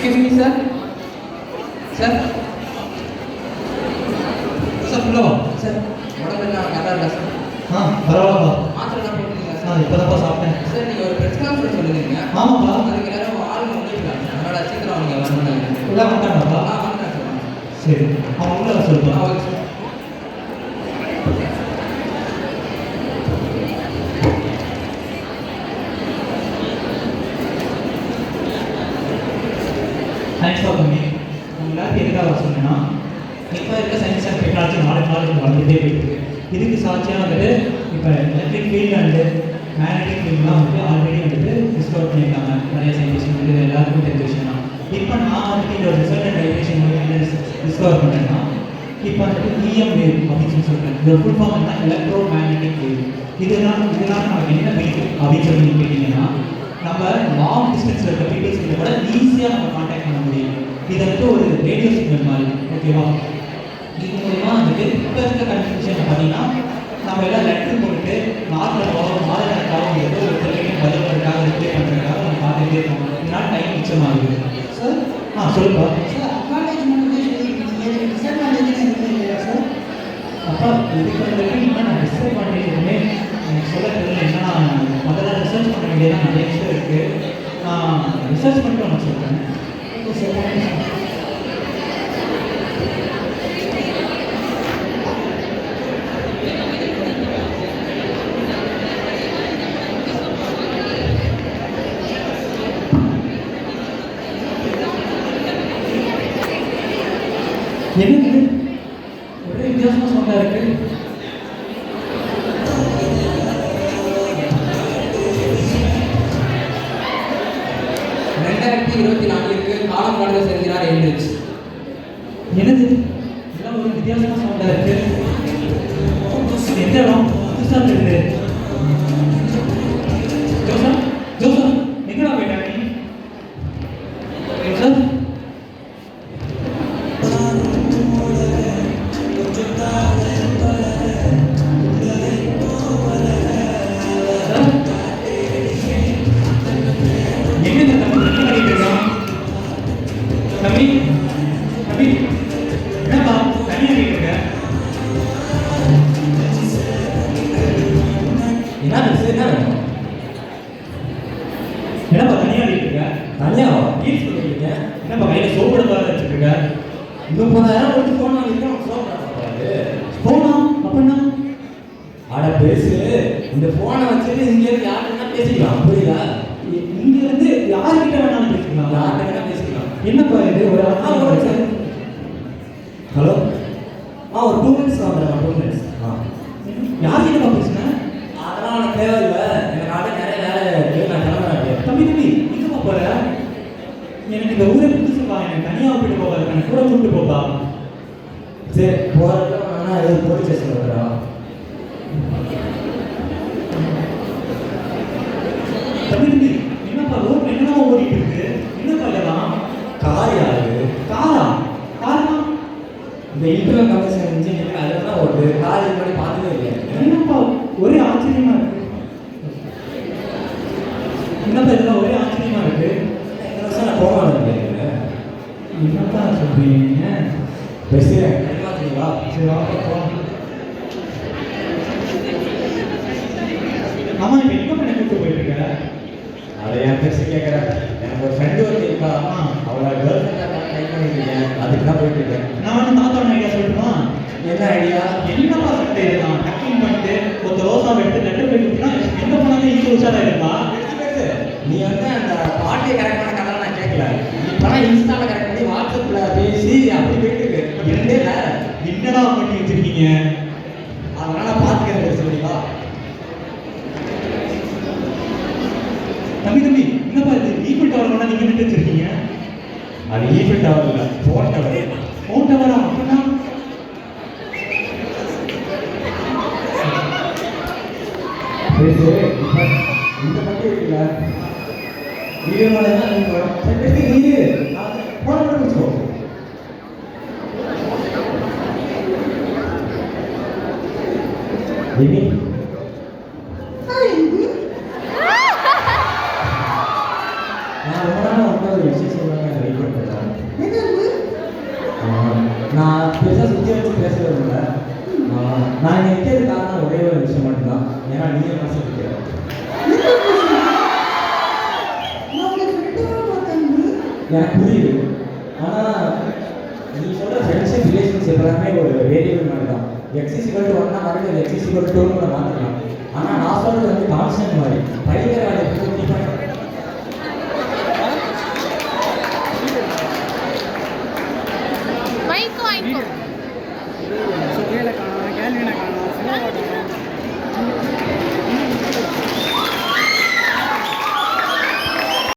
Excuse me sir. Sir sir உள்ள வா sir. உடம்பு என்ன நல்லா இருக்கா சார்? பரவாயில்லப்பா. மாத்திரை எல்லாம் போட்டுருக்கீங்களா சார்? இப்போதான்ப்பா சாப்பிட்டேன். சார் நீங்கள் ஒரு ப்ரெஸ் கான்ஃபரன்ஸ் சொல்லியிருந்தீங்க. ஆமாப்பா. அதுக்கு எல்லாரும் ஆளுங்க வந்துருக்காங்க. அதனால சீக்கிரம் அவங்க வரணும். உள்ள வந்துட்டாங்கப்பா. வந்துட்டேன் சார். சரி, அவன் உள்ள வர சொல்லுப்பா. Okay sir. Thanks for coming. எல்லாருக்கும் எதுக்காக வர சொன்னேன்னா, இப்போ இருக்க சயின்ஸ் அண்ட் டெக்னாலஜி நாளுக்கு வளர்ந்துட்டே போயிருக்கு. இதுக்கு சாட்சியாக வந்துட்டு இப்போ எலக்ட்ரிக் ஃபீல்டு அண்டு மேக்னெட்டிக் ஃபீல்டுலாம் வந்துட்டு ஆல்ரெடி வந்துட்டு டிஸ்கவர் பண்ணியிருக்காங்க. நிறைய சயின்டிஸ்ட் வந்து எல்லாருக்கும் தெரிஞ்ச விஷயம் தான். இப்போ நான் வந்துட்டு இந்த ரிசல்ட் அண்ட் வைப்ரேஷன் டிஸ்கவர் பண்ணேன்னா, இப்போ வந்துட்டு EM வேவ் அப்படின்னு சொல்கிறேன். இதோட ஃபுல் ஃபார்ம் என்ன? Electro magnetic wave. இதனால நமக்கு என்ன பெனிஃபிட் அப்படின்னு சொல்லி கேட்டிங்கன்னா, நம்ம லாங் டிஸ்டன்ஸில் இருக்க பீப்புள்ஸ் கிட்ட கூட ஈஸியாக நம்ம கான்டாக்ட் பண்ண முடியும். இது வந்துட்டு ஒரு ரேடியோ சிக்னல் மாதிரி, ஓகேவா? இது மூலமாக வந்துட்டு இப்போ இருக்க கன்ஃபியூஷன் பார்த்தீங்கன்னா, நம்ம எல்லாம் லெட்டர் போட்டுட்டு நாட்டில் போகிறோம் மாதக்கணக்காக வந்துட்டு ஒரு திருக்கையும் பதில் பண்ணுறதுக்காக ரிப்ளை பண்ணுறதுக்காக நம்ம பார்த்துட்டே இருக்கோம். இதனால் டைம் மிச்சமாகுது. சார் சொல்லுப்பா. சார் அட்வான்டேஜ் மட்டுமே சொல்லியிருக்கீங்க, டிஸ்அட்வான்டேஜ் எதுவுமே இல்லையா சார்? அப்பா இதுக்கு வந்துட்டு இன்னும் நான் டிஸ்அட்வான்டேஜ் எதுவுமே எனக்கு சொல்ல தெரியல. ஏன்னா முதல்ல ரிசர்ச் பண்ண வேண்டியதான் நிறைய விஷயம் இருக்குது. நான் ரிசர்ச் பண்ணிட்டு ஒன்று சொல்கிறேன். Okay sir, thank you sir. என்னது ஒரே வித்தியாசமாக சொன்னா இருக்கு. 2024 காலம் கடந்து செல்கிறார் ஹென்ரிச். என்னது எல்லாம் ஒரு வித்தியாசமாக சொன்னா இருக்கு. எந்த இடம் புதுசாக இருக்குது? ஜோசப் ஜோசப் எங்கடா போயிட்டா நீ? ஜோசப் தம்பி தம்பி என்னப்பா தனியாக கேட்குங்க? என்ன என்ன வேணும்? என்னப்பா தனியாக கேட்குங்க? தனியாவா? டீல் சொல்லிருக்கீங்க. என்னப்பா கையில் சோப்பட பாரு வச்சுருக்க? 30,000 கொடுத்து ஃபோன் வாங்கிருக்கேன். சோப்பா போனா அப்படின்னா ஆட பேசு. இந்த ஃபோனை வச்சுட்டு இங்கேருந்து யாருன்னா பேசிக்கலாம். புரியுதா? இங்கிருந்து யார்கிட்ட வேணாலும் பேசிக்கலாம். யார்கிட்ட வேணா பேசிக்கலாம். என்னப்பா இது ஒரு ஹலோ ஒரு 2 மினிட்ஸ் வந்துடுறேன். 2 மினிட்ஸ். யார்கிட்டப்பா பேசுனேன்? அதெல்லாம் எனக்கு தேவையில்லை. எனக்கு ஆட நிறைய வேலை இருக்குது. நான் கிளம்புறேன். தம்பி தம்பி எங்கப்பா போற? எனக்கு இந்த ஊரை புதுசுப்பா. எனக்கு தனியாக விட்டு போகாது. எனக்கு கூட கூப்பிட்டு போப்பா. சரி போகிறதுல வேணா எதுவும் போலீஸ் ஸ்டேஷன் வருறா? தம்பி தம்பி என்னப்பா ரோட்ல என்னமா ஓடிட்டு இருக்கு? என்னப்பா இதெல்லாம்? கார் யாரு? காரா? காரணம் இந்த இன்டர்னல் கமிஷன் இன்ஜினியரிங் அதில் தான் ஓடுது. கார் இது மாதிரி பார்த்ததே இல்லையா? என்னப்பா ஒரே ஆச்சரியமா இருக்கு. என்னப்பா இதெல்லாம் ஒரே ஆச்சரியமா இருக்கு. இந்த வருஷம் நான் போக மாட்டேன். என்னப்பா சொல்றீங்க? பேசுகிறேன். தெரியுமா? சரி வாப்பா போலாம். ஆமா இப்போ எங்க பண்ண கூப்பிட்டு போயிட்டு இருக்க? அதை என் பேசி கேட்குறேன். எனக்கு ஒரு ஃப்ரெண்டு வந்து இருக்கா. அவளை கேர்ள் ஃப்ரெண்டாக ட்ரை பண்ணியிருக்கேன். அதுக்கு தான் போயிட்டு இருக்கேன். நான் தாத்தாவோட ஐடியா சொல்லட்டுமா? என்ன ஐடியா? என்னப்பா சட்டை இருக்கான் டக்கிங் பண்ணிட்டு ஒரு ரோசா எடுத்து லெட்டர் போய் கொடுத்தா எங்க போனாலும் ஈஸி உஷாரா இருக்கா? நீ வந்து அந்த பாட்டியை கரெக்ட் பண்ண கதை நான் கேட்கல. இப்போலாம் இன்ஸ்டாவில் கரெக்ட் பண்ணி வாட்ஸ்அப்பில் பேசி அப்படி போயிட்டு இருக்கு. இப்போ ரெண்டே வேற என்னடா பண்ணி வச்சிருக்கீங்க? அதனால பார்த்துக்கிறேன். சரிங்களா? தம்பி தம்பி என்னப்பா இது ஈஃபில் டவர் வேணா நீங்க நின்று வச்சிருக்கீங்க? அது ஈஃபில் டவர் இல்லை, ஃபோன் டவர். ஃபோன் டவரா? அப்படின்னா பேசு. இந்த பக்கம் இருக்குல்ல வீடியோ தான் நீங்கள் வரும். சரி நீ ஃபோனை மட்டும் வச்சுக்கோ. Baby. நான் ரொம்ப நாள் வந்து ஒரு விஷயம் சொல்லுவாங்க வெயிட் பண்ணுறேன். ஏன்னா நீயே மனசு இருக்கிற எனக்கு புரியுது. ஆனால் நீ சொல்கிற ஃப்ரெண்ட்ஷிப் ரிலேஷன்ஷிப் எல்லாமே ஒரு வேரியபிள் மாதிரி தான். எக்ஸிசிபிள் ஒன்னா மறுபடியும் எக்ஸிசிபிள் டூன்னு கூட மாற்றிக்கலாம். ஆனால் நான் சொல்கிறது வந்து கான்ஸ்டன்ட் மாதிரி படிக்கிற வேலைக்கு